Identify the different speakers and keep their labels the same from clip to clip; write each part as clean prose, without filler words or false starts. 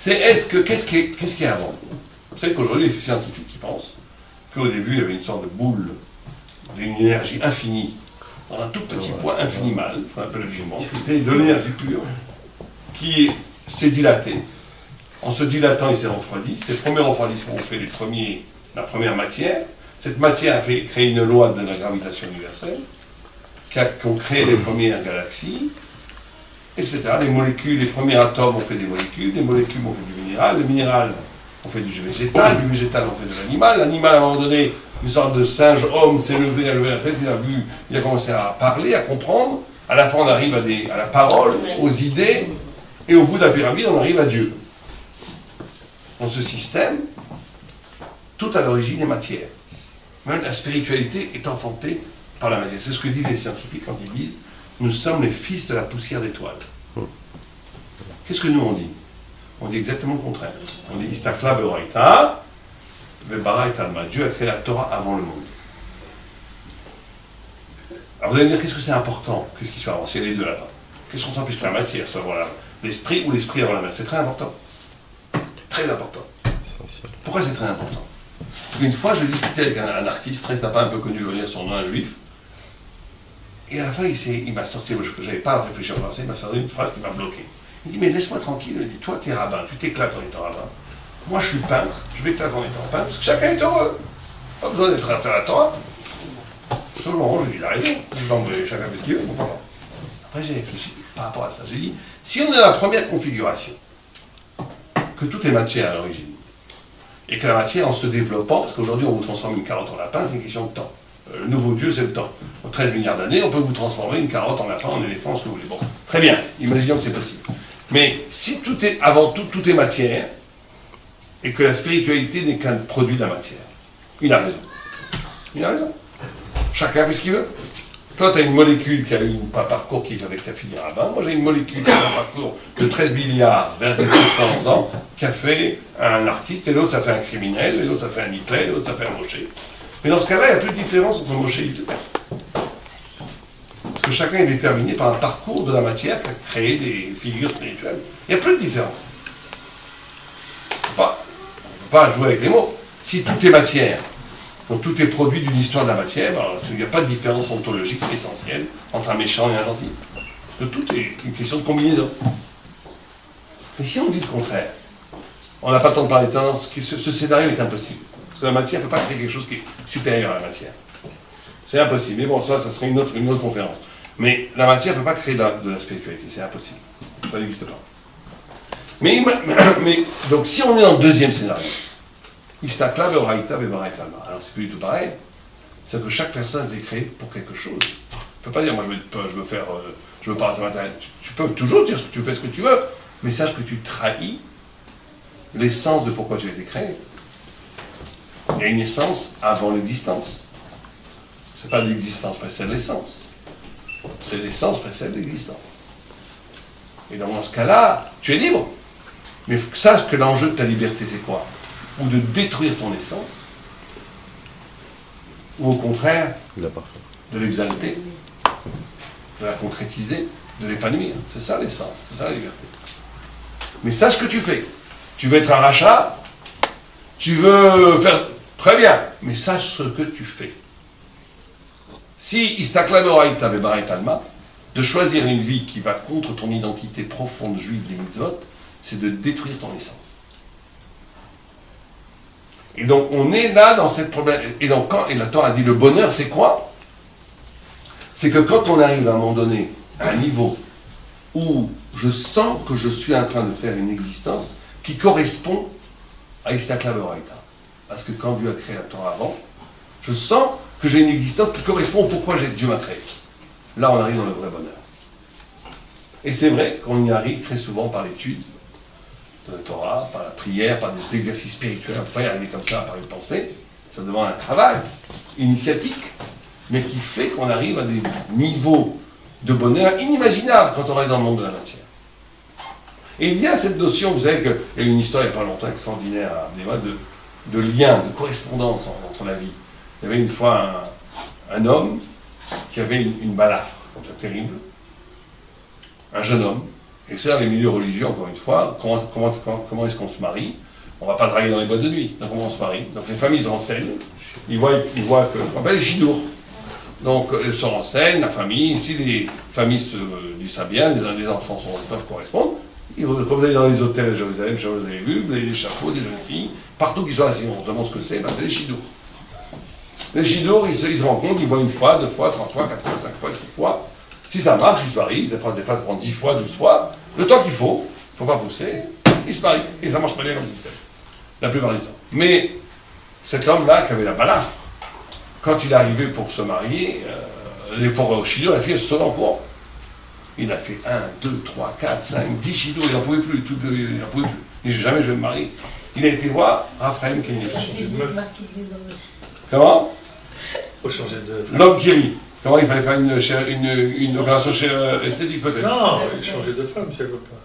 Speaker 1: qu'est-ce qui est avant? Vous savez qu'aujourd'hui, les scientifiques qui pensent qu'au début, il y avait une sorte de boule, d'une énergie infinie, dans un tout petit point infinimal, qu'on appelle le filament, qui était de l'énergie pure, qui s'est dilatée. En se dilatant, il s'est refroidi. Ces premiers refroidissements ont fait la première matière. Cette matière a créé une loi de la gravitation universelle, qui ont créé les premières galaxies, etc. Les molécules, les premiers atomes ont fait des molécules, les molécules ont fait du minéral, le minéral ont fait du végétal ont fait de l'animal. L'animal, à un moment donné, une sorte de singe-homme s'est levé, a levé la tête, il a commencé à parler, à comprendre. À la fin, on arrive à la parole, aux idées, et au bout de la pyramide, on arrive à Dieu. Dans ce système, tout à l'origine est matière. Même la spiritualité est enfantée par la matière. C'est ce que disent les scientifiques quand ils disent « Nous sommes les fils de la poussière d'étoiles ». Qu'est-ce que nous on dit? On dit exactement le contraire. On dit « Istakla beoraita, vebara et alma ». Dieu a créé la Torah avant le monde. Alors vous allez me dire, qu'est-ce que c'est important? Qu'est-ce qui soit avant? C'est les deux là-bas. Qu'est-ce qu'on s'en fiche que la matière soit avant l'esprit ou l'esprit avant la mer? C'est très important. Très important. Pourquoi c'est très important? Parce qu'une fois, je discutais avec un artiste très sympa, un peu connu, je veux dire son nom, un juif, et à la fin, il m'a sorti, je n'avais pas réfléchi en français, il m'a sorti une phrase qui m'a bloqué. Il dit, mais laisse-moi tranquille, il dit, toi, tu es rabbin, tu t'éclates en étant rabbin. Moi, je suis peintre, je m'éclate en étant peintre, parce que chacun est heureux. Pas besoin d'être à faire la Torah. Sur le moment, je lui ai dit, il a raison. Donc, chacun fait ce qu'il veut, bon, voilà. Après, j'ai réfléchi par rapport à ça. J'ai dit, si on est dans la première configuration, que tout est matière à l'origine, et que la matière, en se développant, parce qu'aujourd'hui, on vous transforme une carotte en lapin, c'est une question de temps. Le nouveau Dieu, c'est le temps. En 13 milliards d'années, on peut vous transformer une carotte en lapin, en éléphant, ce que vous voulez. Bon, très bien, imaginons que c'est possible. Mais si tout est, avant tout est matière, et que la spiritualité n'est qu'un produit de la matière, il a raison. Il a raison. Chacun fait ce qu'il veut. Toi, tu as une molécule qui a eu un parcours qui est avec ta fille rabbin. Moi, j'ai une molécule qui a un parcours de 13 milliards vers 700 ans qui a fait un artiste, et l'autre, ça fait un criminel, et l'autre, ça fait un Hitler, et l'autre, ça fait un Moshe. Mais dans ce cas-là, il n'y a plus de différence entre Moshe et Hitler. Parce que chacun est déterminé par un parcours de la matière qui a créé des figures spirituelles. Il n'y a plus de différence. On ne peut pas jouer avec les mots. Si tout est matière, donc tout est produit d'une histoire de la matière, alors, il n'y a pas de différence ontologique essentielle entre un méchant et un gentil. Parce que tout est une question de combinaison. Mais si on dit le contraire, on n'a pas le temps de parler de ça, ce scénario est impossible. Parce que la matière ne peut pas créer quelque chose qui est supérieur à la matière. C'est impossible. Mais bon, ça serait une autre conférence. Mais la matière ne peut pas créer de la spiritualité, c'est impossible. Ça n'existe pas. Mais donc si on est dans le deuxième scénario, Istakla beoraita vebaraita alma. Alors c'est plus du tout pareil. C'est que chaque personne est créée pour quelque chose. Tu ne peux pas dire, moi je veux pas matériel. Tu peux toujours dire ce que tu fais, ce que tu veux, mais sache que tu trahis l'essence de pourquoi tu as été créé. Il y a une essence avant l'existence. C'est pas l'existence précède l'essence. C'est l'essence précède l'existence. Et dans ce cas-là, tu es libre. Mais sache que l'enjeu de ta liberté, c'est quoi? Ou de détruire ton essence, ou au contraire, de l'exalter, de la concrétiser, de l'épanouir. C'est ça l'essence, c'est ça la liberté. Mais sache ce que tu fais. Tu veux être un rachat, tu veux faire... Très bien, mais sache ce que tu fais. Si Istakla beoraita vebaraita alma, de choisir une vie qui va contre ton identité profonde juive des mitzvot, c'est de détruire ton essence. Et donc, on est là dans cette problème. Et donc, et la Torah a dit, le bonheur, c'est quoi? C'est que quand on arrive à un moment donné, à un niveau où je sens que je suis en train de faire une existence qui correspond à Istakla beoraita. Parce que quand Dieu a créé la Torah avant, je sens que j'ai une existence qui correspond au pourquoi Dieu m'a créé. Là, on arrive dans le vrai bonheur. Et c'est vrai qu'on y arrive très souvent par l'étude de la Torah, par la prière, par des exercices spirituels. On ne peut pas y arriver comme ça par une pensée. Ça demande un travail initiatique, mais qui fait qu'on arrive à des niveaux de bonheur inimaginables quand on reste dans le monde de la matière. Et il y a cette notion, vous savez qu'il y a une histoire il n'y a pas longtemps extraordinaire à Abdéma de lien, de correspondance entre la vie. Il y avait une fois un homme qui avait une balafre, comme ça, terrible. Un jeune homme Et c'est dans les milieux religieux, encore une fois, comment est-ce qu'on se marie? On ne va pas draguer dans les boîtes de nuit. Donc comment on se marie? Donc les familles se renseignent, ils voient que... On appelle les chidours. Donc elles se renseignent, la famille, si les familles se disent ça bien, les enfants peuvent correspondre. Quand vous allez dans les hôtels à Jérusalem, vous avez vu, vous avez des chapeaux, des jeunes filles, partout qu'ils sont assis, on se demande ce que c'est, c'est les chidours. Les chidours, ils se rencontrent, ils voient une fois, 2 fois, 3 fois, 4 fois, 5 fois, 6 fois. Si ça marche, ils se marient, des fois ça prend 10 fois, 12 fois, le temps qu'il faut pas pousser, ils se marient, et ça marche très bien comme système, la plupart du temps. Mais cet homme-là, qui avait la balafre, quand il est arrivé pour se marier, pour chidours, la fille elle se sauve en courant. Il a fait 1, 2, 3, 4, 5, 10 chidours, il n'en pouvait plus, il n'en pouvait plus. Il dit jamais je vais me marier. Il a été voir Raphaël Kanievski. Comment?
Speaker 2: Faut changer de...
Speaker 1: L'homme qui rit. Comment il fallait faire une opération esthétique peut-être?
Speaker 2: Non, changer de femme si elle veut pas.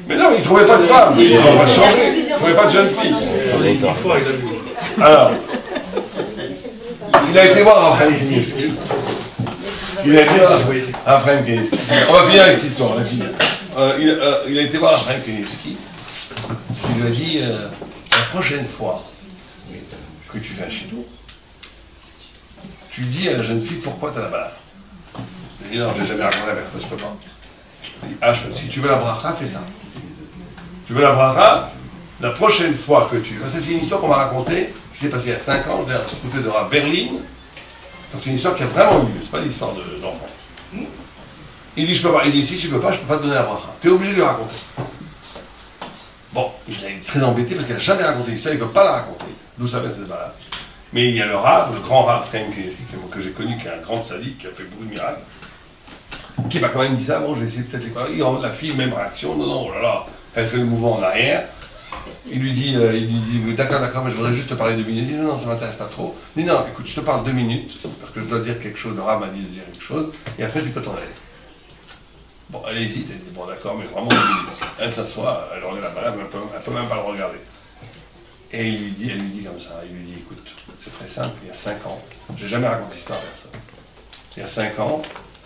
Speaker 1: Mais non, mais il ne trouvait pas de femme. On va changer. Il ne trouvait pas de jeune fille.
Speaker 2: J'en ai 10 fois, il a vu.
Speaker 1: Alors, il a été voir Raphaël Kanievski. Il a été voir Raphaël Kanievski. On va finir avec cette histoire, on va finir. Il a été voir Raphaël Kanievski. Il lui a dit la prochaine fois que tu fais un chidour, tu dis à la jeune fille pourquoi tu as la balafre. Il dit non, je n'ai jamais raconté à personne, je ne peux pas. Il dit, ah, si tu veux la bracha, fais ça. Tu veux la bracha, la prochaine fois que tu... Ça, c'est une histoire qu'on m'a racontée, qui s'est passée il y a 5 ans, je l'ai racontée de Berlin. C'est une histoire qui a vraiment eu lieu, c'est pas une histoire d'enfant. Il dit, je peux pas. Il dit, si tu peux pas, je peux pas te donner la bracha. Tu es obligé de lui raconter. Bon, il a été très embêté parce qu'il n'a jamais raconté l'histoire, il ne veut pas la raconter. D'où ça vient cette balade. Mais il y a le rab, le grand rab que j'ai connu, qui est un grand sadique, qui a fait beaucoup de miracles, qui m'a quand même dit ça. Bon, je vais essayer peut-être les... La fille, même réaction. Non, non, oh là là, elle fait le mouvement en arrière. Il lui dit d'accord, mais je voudrais juste te parler 2 minutes. Il dit non, ça ne m'intéresse pas trop. Il dit non, écoute, je te parle 2 minutes, parce que je dois dire quelque chose. Le rab m'a dit de dire quelque chose, et après tu peux t'en aller. Bon, elle hésite, elle dit bon d'accord, mais vraiment 2 minutes. Elle s'assoit, elle regarde la balade, elle ne peut même pas le regarder. Et elle lui dit comme ça, il lui dit écoute, c'est très simple, il y a 5 ans, j'ai jamais raconté cette histoire à personne. Il y a 5 ans,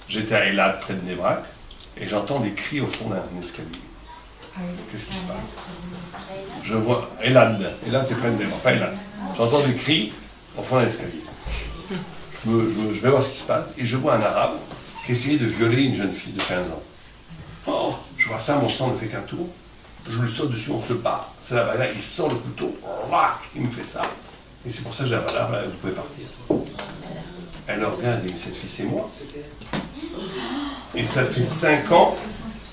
Speaker 1: j'étais à Elad, près de Nebrak, et j'entends des cris au fond d'un escalier. Qu'est-ce qui se passe? Je vois, Elad c'est près de Nebrak, pas Elad. J'entends des cris au fond d'un escalier. Je vais voir ce qui se passe, et je vois un arabe qui essayait de violer une jeune fille de 15 ans. Oh, je vois ça, mon sang ne fait qu'un tour. Je lui saute dessus, on se bat. C'est la bagarre, il sort le couteau, il me fait ça. Et c'est pour ça que j'ai la bagarre, vous pouvez partir. Elle le regarde et dit, mais cette fille, c'est moi. Et ça fait 5 ans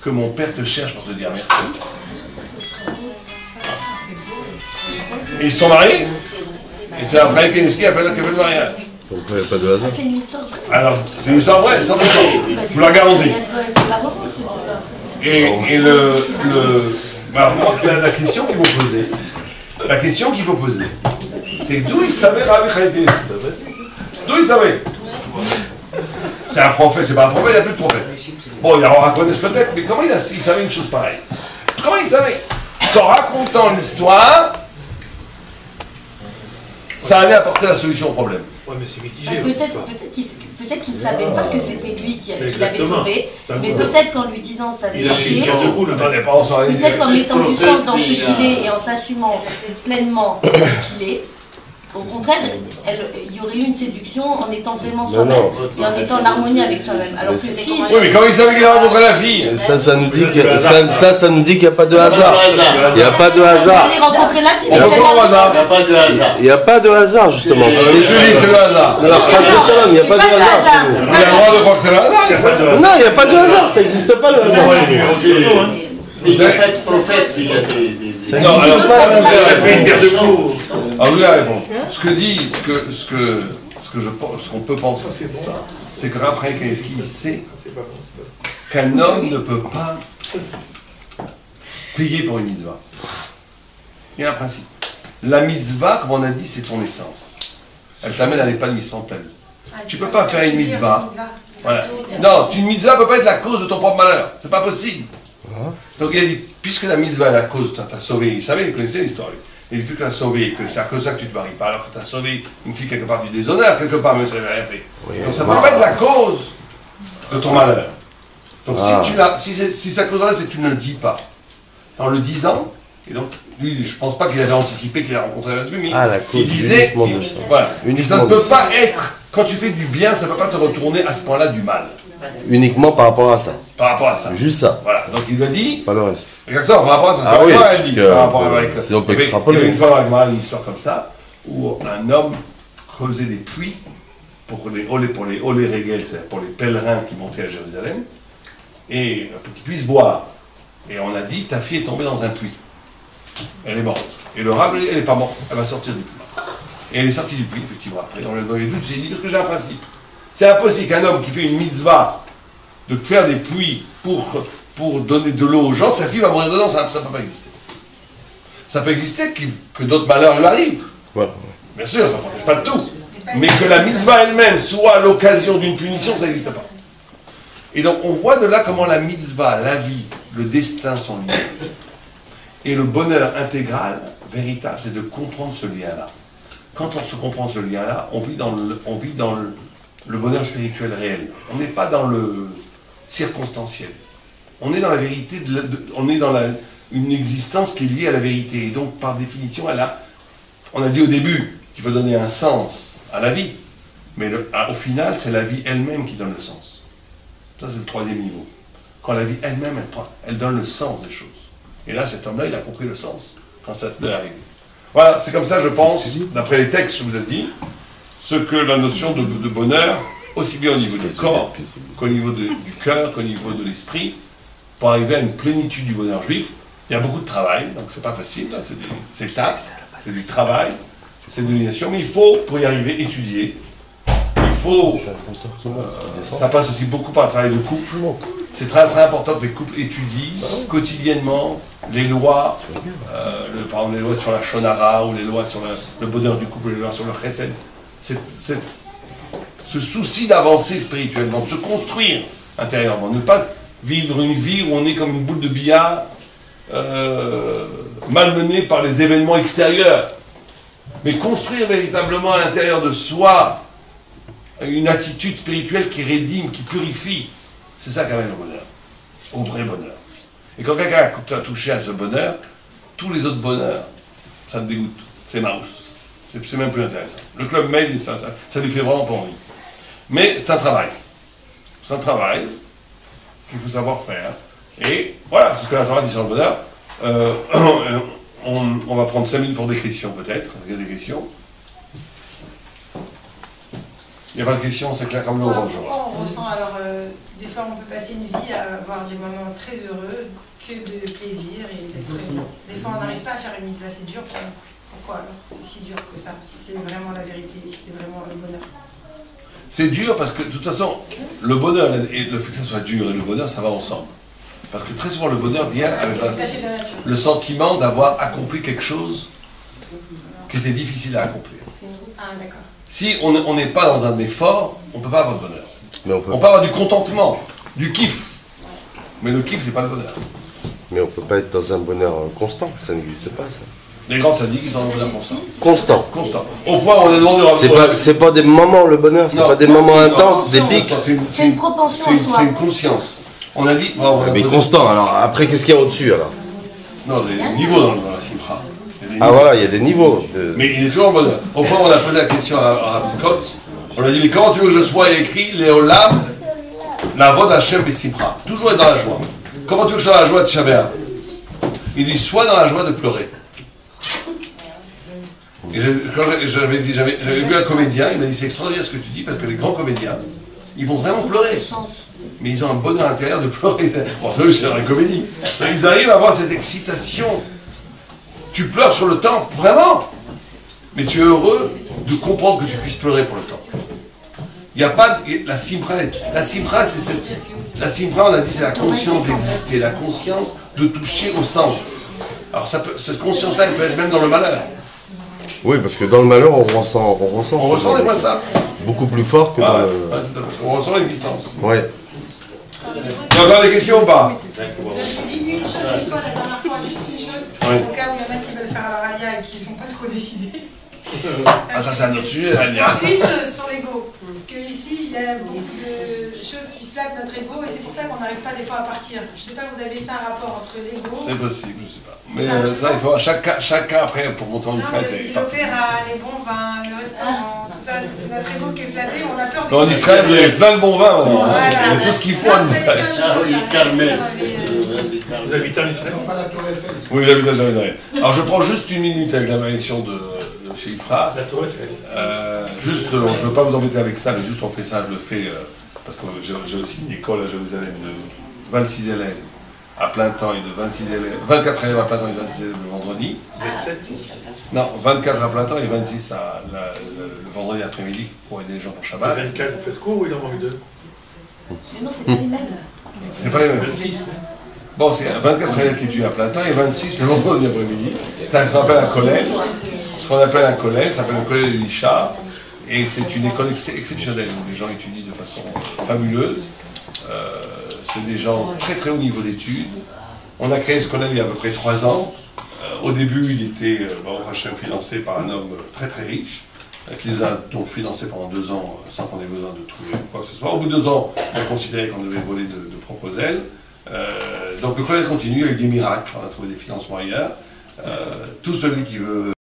Speaker 1: que mon père te cherche pour te dire merci. Et ils sont mariés. Et c'est après Kanievski qui a fait le mariage.
Speaker 3: Donc il n'y a pas de hasard.
Speaker 4: C'est une histoire vraie.
Speaker 1: Alors, c'est une histoire vraie, 100%. Je vous la garantis. Et alors, moi, la question qu'il faut poser, c'est d'où il savait Rabbi Chaim. D'où il savait? C'est un prophète, c'est pas un prophète, il n'y a plus de prophète. Bon, il en raconte peut-être, mais comment il savait une chose pareille? Comment il savait? En racontant l'histoire, ça allait apporter la solution au problème.
Speaker 2: Ouais, mais c'est mitigé.
Speaker 4: Peut-être qu'il ne savait pas que c'était lui qui l'avait sauvé, mais peut-être qu'en lui disant ça
Speaker 2: il a de vous, le
Speaker 4: peut-être qu'en mettant du sens dans ce qu'il est et en s'assumant pleinement ce qu'il est, au contraire, il y aurait eu une séduction en étant vraiment soi-même et en étant en harmonie avec soi-même. Alors que si...
Speaker 1: Oui, mais comment il savait qu'il a rencontré la fille?
Speaker 3: Ça nous dit qu'il n'y a pas de hasard. Il n'y a pas de hasard.
Speaker 4: Il allait rencontrer la fille,
Speaker 1: mais c'est
Speaker 5: Il n'y a pas de hasard.
Speaker 3: Il n'y a pas de hasard, justement.
Speaker 1: Je dis c'est le hasard.
Speaker 3: Alors, il n'y a pas de hasard.
Speaker 1: Il a le droit de croire que c'est le hasard.
Speaker 3: Non, il n'y a pas de hasard. Ça n'existe pas, le hasard.
Speaker 5: Mais il n'y a pas de prophète s'il y a des...
Speaker 1: Non, alors,
Speaker 2: une paire de coups.
Speaker 1: ah oui, la réponse. Ce qu'on peut penser, c'est que Raphaël Kanievski sait qu'un homme ne peut pas payer pour une mitzvah. Il y a un principe. La mitzvah, comme on a dit, c'est ton essence. Elle t'amène à l'épanouissement de ta vie. Tu ne peux pas faire une mitzvah. Voilà. Non, une mitzvah ne peut pas être la cause de ton propre malheur. C'est pas possible. Donc il a dit, puisque la mitzvah est la cause, t'as sauvé, il savait, il connaissait l'histoire. Il dit, plus que t'as sauvé, que c'est à cause de ça que tu te maries pas, alors que t'as sauvé une fille quelque part du déshonneur, quelque part, même si elle n'avait rien fait. Donc ça ne peut pas être la cause de ton malheur. Donc si sa cause là, c'est que tu ne le dis pas. En le disant, et donc lui, je pense pas qu'il avait anticipé qu'il a rencontré la famille. Il disait, voilà, ça ne peut pas être, quand tu fais du bien, ça ne peut pas te retourner à ce point-là du mal.
Speaker 3: Uniquement par rapport à ça.
Speaker 1: Par rapport à ça.
Speaker 3: Juste ça.
Speaker 1: Voilà, donc il lui a dit.
Speaker 3: Pas le reste.
Speaker 1: Exactement, par rapport à ça.
Speaker 3: Ah oui,
Speaker 1: elle dit. Par rapport avec.
Speaker 3: Si on peut extrapoler.
Speaker 1: Il y avait une fois avec une histoire comme ça, où un homme creusait des puits pour les Olé Regel, c'est-à-dire pour les pèlerins qui montaient à Jérusalem, et pour qu'ils puissent boire. Et on a dit, ta fille est tombée dans un puits. Elle est morte. Et le rabbin, elle n'est pas morte, elle va sortir du puits. Et elle est sortie du puits, effectivement, après. On lui a donné doute, j'ai dit, parce que j'ai un principe. C'est impossible qu'un homme qui fait une mitzvah de faire des puits pour donner de l'eau aux gens, sa fille va mourir dedans, ça ne peut pas exister. Ça peut exister que d'autres malheurs lui arrivent.
Speaker 3: Ouais.
Speaker 1: Bien sûr, ça ne protège pas de tout. Mais que la mitzvah elle-même soit l'occasion d'une punition, ça n'existe pas. Et donc on voit de là comment la mitzvah, la vie, le destin sont liés. Et le bonheur intégral, véritable, c'est de comprendre ce lien-là. Quand on se comprend ce lien-là, on vit dans le bonheur spirituel réel. On n'est pas dans le circonstanciel. On est dans la vérité, on est dans une existence qui est liée à la vérité. Et donc, par définition, on a dit au début qu'il faut donner un sens à la vie. Mais au final, c'est la vie elle-même qui donne le sens. Ça, c'est le troisième niveau. Quand la vie elle-même, elle donne le sens des choses. Et là, cet homme-là, il a compris le sens quand ça est arrivé. Voilà, c'est comme ça, je pense, d'après les textes que je vous ai dit, ce que la notion de bonheur, aussi bien au niveau du corps, qu'au niveau du cœur, qu'au niveau de l'esprit, pour arriver à une plénitude du bonheur juif, il y a beaucoup de travail, donc c'est pas facile, c'est taxe, c'est du travail, c'est de l'union, mais il faut, pour y arriver, étudier. Il faut, ça passe aussi beaucoup par le travail de couple. C'est très très important que les couples étudient quotidiennement les lois, par exemple les lois sur la shonara, ou les lois sur le bonheur du couple, les lois sur le chesed. Ce souci d'avancer spirituellement, de se construire intérieurement, ne pas vivre une vie où on est comme une boule de billard malmenée par les événements extérieurs, mais construire véritablement à l'intérieur de soi une attitude spirituelle qui rédime, qui purifie. C'est ça qui amène au bonheur, au vrai bonheur. Et quand quelqu'un a touché à ce bonheur, tous les autres bonheurs, ça me dégoûte, c'est mouse. C'est même plus intéressant. Le club mail, ça lui fait vraiment pas envie. Mais c'est un travail. C'est un travail qu'il faut savoir faire. Et voilà, c'est ce que la Torah dit sur le bonheur. On va prendre 5 minutes pour des questions peut-être. Il y a des questions. Il n'y a pas de questions, c'est clair comme l'eau.
Speaker 6: Pourquoi on ressent alors, des fois on peut passer une vie à avoir des moments très heureux, que de plaisir et d'être. Des fois on n'arrive pas à faire une mitzvah, c'est dur. Pourquoi alors c'est si dur que ça? Si c'est vraiment la vérité, si c'est vraiment le bonheur.
Speaker 1: C'est dur parce que de toute façon, le bonheur et le fait que ça soit dur et le bonheur, ça va ensemble. Parce que très souvent le bonheur vient avec le sentiment d'avoir accompli quelque chose qui était difficile à accomplir.
Speaker 6: Ah d'accord.
Speaker 1: Si on n'est pas dans un effort, on ne peut pas avoir de bonheur.
Speaker 3: Mais
Speaker 1: on peut avoir du contentement, du kiff. Mais le kiff, c'est pas le bonheur.
Speaker 3: Mais on ne peut pas être dans un bonheur constant, ça n'existe pas ça.
Speaker 1: Les grands sadiques, ils sont dans un bonheur
Speaker 3: constant.
Speaker 1: Constant. Au point où on est demandé...
Speaker 3: C'est pas des moments le bonheur, c'est pas des moments intenses, des pics.
Speaker 4: C'est une propension en soi.
Speaker 1: C'est une conscience. On a dit...
Speaker 3: Mais constant, alors après qu'est-ce qu'il y a au-dessus alors?
Speaker 1: Non, il y a des niveaux dans la simcha.
Speaker 3: Ah voilà, il y a des niveaux.
Speaker 1: Mais il est toujours en bonheur. Au point où on a posé la question à Rabbi, on a dit, mais comment tu veux que je sois écrit Léolam, la voix d'Hachem et Simcha? Toujours être dans la joie. Comment tu veux que je sois dans la joie de Shabbat? Il dit, sois dans la joie de pleurer. Et j'avais vu un comédien, il m'a dit, c'est extraordinaire ce que tu dis, parce que les grands comédiens, ils vont vraiment pleurer. Mais ils ont un bonheur intérieur de pleurer. Bon, eux, c'est dans la comédie. Ils arrivent à avoir cette excitation. Tu pleures sur le temps, vraiment. Mais tu es heureux de comprendre que tu puisses pleurer pour le temps. Il n'y a pas la simra. La simra, la simra, on a dit, c'est la conscience d'exister, la conscience de toucher au sens. Alors cette conscience-là, elle peut être même dans le malheur.
Speaker 3: Oui, parce que dans le malheur, on ressent
Speaker 1: des fois ça.
Speaker 3: Beaucoup plus fort que dans le...
Speaker 1: On ressent l'existence.
Speaker 3: Oui.
Speaker 1: Tu as encore des questions ou pas?
Speaker 6: J'ai dit une chose, je crois, la dernière fois, juste une chose, au cas où il y en a qui veulent faire la raya et qui ne sont pas trop décidés.
Speaker 1: Ça c'est un autre sujet, Rania.
Speaker 6: Une chose sur l'ego, que ici, il y a beaucoup de choses qui flatte notre ego et c'est pour ça qu'on n'arrive pas des fois à partir. Je sais pas, vous avez fait un rapport entre l'ego.
Speaker 1: C'est possible, je sais pas. Mais ça, il faut chacun après, pour monter en Israël, c'est
Speaker 6: l'opéra, les bons vins, le restaurant, tout ça, c'est notre ego qui est flatté, on a peur de...
Speaker 1: En Israël, vous avez plein de bons vins maintenant. Il y a tout ce qu'il faut en Israël.
Speaker 5: Ah oui, Carmel.
Speaker 2: Vous habitez en Israël?
Speaker 1: Oui, j'habite à Jérusalem. Alors je prends juste une minute avec la malédiction de chez Ifra.
Speaker 2: La Tour Eiffel.
Speaker 1: Juste, je ne veux pas vous embêter avec ça, mais juste on fait ça, je le fais, parce que j'ai aussi une école à Jérusalem de 26 élèves à plein temps et de 26 élèves, 24 élèves à plein temps et 26 élèves le vendredi.
Speaker 2: 27?
Speaker 1: Non, 24 à plein temps et 26 le vendredi après-midi pour aider les gens pour Shabbat.
Speaker 2: 24, vous faites court ou il en manque 2?
Speaker 4: Mais non, c'est pas les mêmes.
Speaker 1: C'est pas les mêmes.
Speaker 2: 26.
Speaker 1: Bon, c'est 24 élèves qui étudient à plein temps et 26 le vendredi après-midi. C'est ce qu'on appelle un collège. Ce qu'on appelle un collège, ça s'appelle le collège Elisha. Et c'est une école exceptionnelle où les gens étudient de façon fabuleuse. C'est des gens très très haut niveau d'études. On a créé ce collège il y a à peu près 3 ans. Au début, il était financé par un homme très très riche, qui nous a donc financé pendant 2 ans sans qu'on ait besoin de trouver quoi que ce soit. Au bout de 2 ans, on a considéré qu'on devait voler de propres ailes. Donc le collège continue avec des miracles, on a trouvé des financements ailleurs. Tout celui qui veut